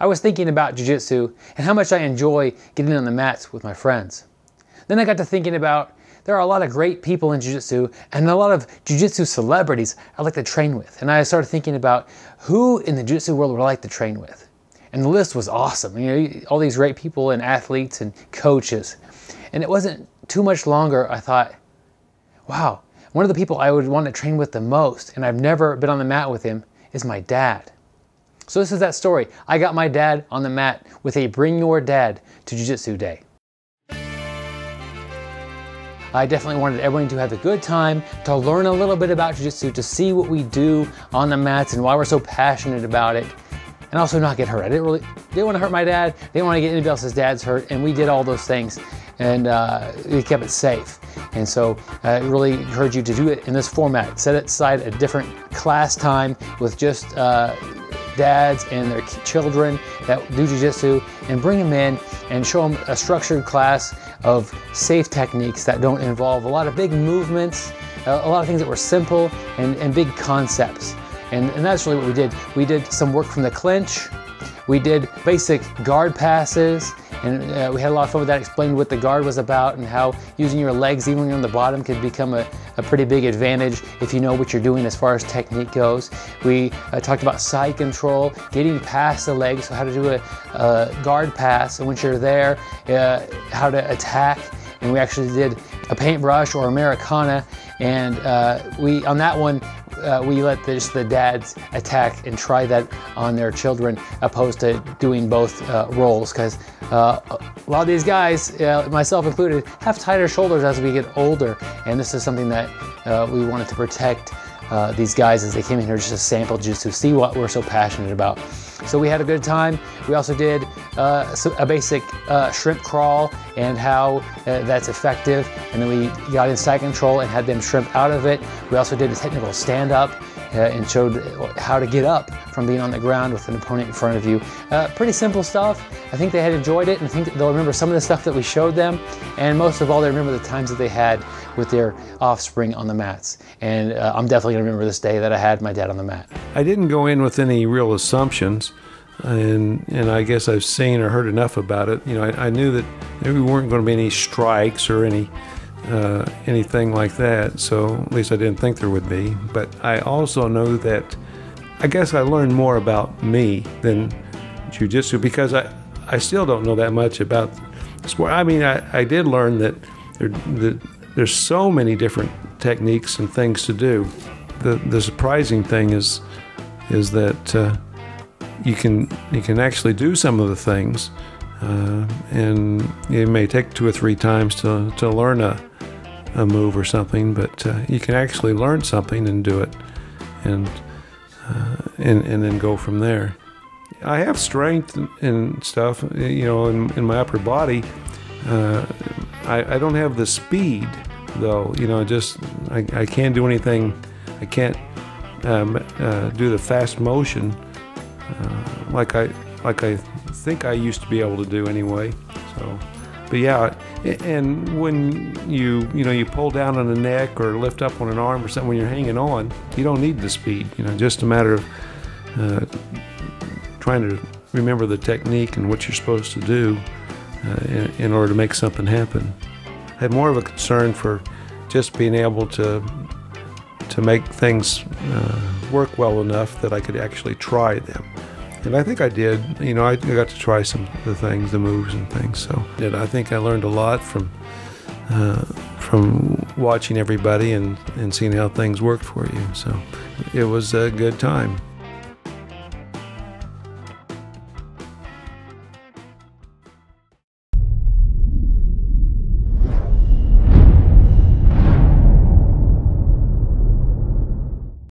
I was thinking about jiu-jitsu and how much I enjoy getting on the mats with my friends. Then I got to thinking about there are a lot of great people in jiu-jitsu and a lot of jiu-jitsu celebrities I like to train with. And I started thinking about who in the jiu-jitsu world would I like to train with. And the list was awesome. You know, all these great people and athletes and coaches. And it wasn't too much longer, I thought, wow, one of the people I would want to train with the most, and I've never been on the mat with him, is my dad. So this is that story. I got my dad on the mat with a Bring Your Dad to Jiu-Jitsu Day. I definitely wanted everyone to have a good time, to learn a little bit about jiu-jitsu, to see what we do on the mats and why we're so passionate about it, and also not get hurt. I didn't want to hurt my dad, didn't want to get anybody else's dads hurt, and we did all those things, and we kept it safe. And so I really encourage you to do it in this format. Set aside a different class time with just dads and their children that do jiu-jitsu, and bring them in and show them a structured class of safe techniques that don't involve a lot of big movements, a lot of things that were simple and big concepts. And that's really what we did. We did some work from the clinch. We did basic guard passes, and we had a lot of fun with that, explained what the guard was about and how using your legs even when you're on the bottom could become a pretty big advantage if you know what you're doing as far as technique goes. We talked about side control, getting past the legs, so how to do a guard pass, and once you're there, how to attack. And we actually did a paintbrush or Americana, and on that one, we let just the dads attack and try that on their children, opposed to doing both roles, because a lot of these guys, myself included, have tighter shoulders as we get older, and this is something that we wanted to protect these guys as they came in here just to sample jiu-jitsu, see what we're so passionate about. So we had a good time. We also did a basic shrimp crawl and how that's effective. And then we got in side control and had them shrimp out of it. We also did a technical stand-up and showed how to get up from being on the ground with an opponent in front of you. Pretty simple stuff. I think they had enjoyed it, and I think they'll remember some of the stuff that we showed them. And most of all, they remember the times that they had with their offspring on the mats. And I'm definitely gonna remember this day that I had my dad on the mat. I didn't go in with any real assumptions, and I guess I've seen or heard enough about it. You know, I knew that there weren't going to be any strikes or anything like that, so at least I didn't think there would be. But I also know that I guess I learned more about me than jiu-jitsu, because I still don't know that much about the sport. I mean, I did learn that there's so many different techniques and things to do. The surprising thing is that you can actually do some of the things, and it may take 2 or 3 times to learn a move or something, but you can actually learn something and do it, and then go from there. I have strength and stuff, you know, in my upper body. I don't have the speed, though. You know, I can't do anything. I can't do the fast motion like I think I used to be able to do anyway. So, but yeah, and when you pull down on the neck or lift up on an arm or something when you're hanging on, you don't need the speed. You know, just a matter of trying to remember the technique and what you're supposed to do in order to make something happen. I had more of a concern for just being able to make things work well enough that I could actually try them. And I think I did. You know, I got to try some of the things, the moves and things. So I think I learned a lot from watching everybody and seeing how things worked for you. So it was a good time.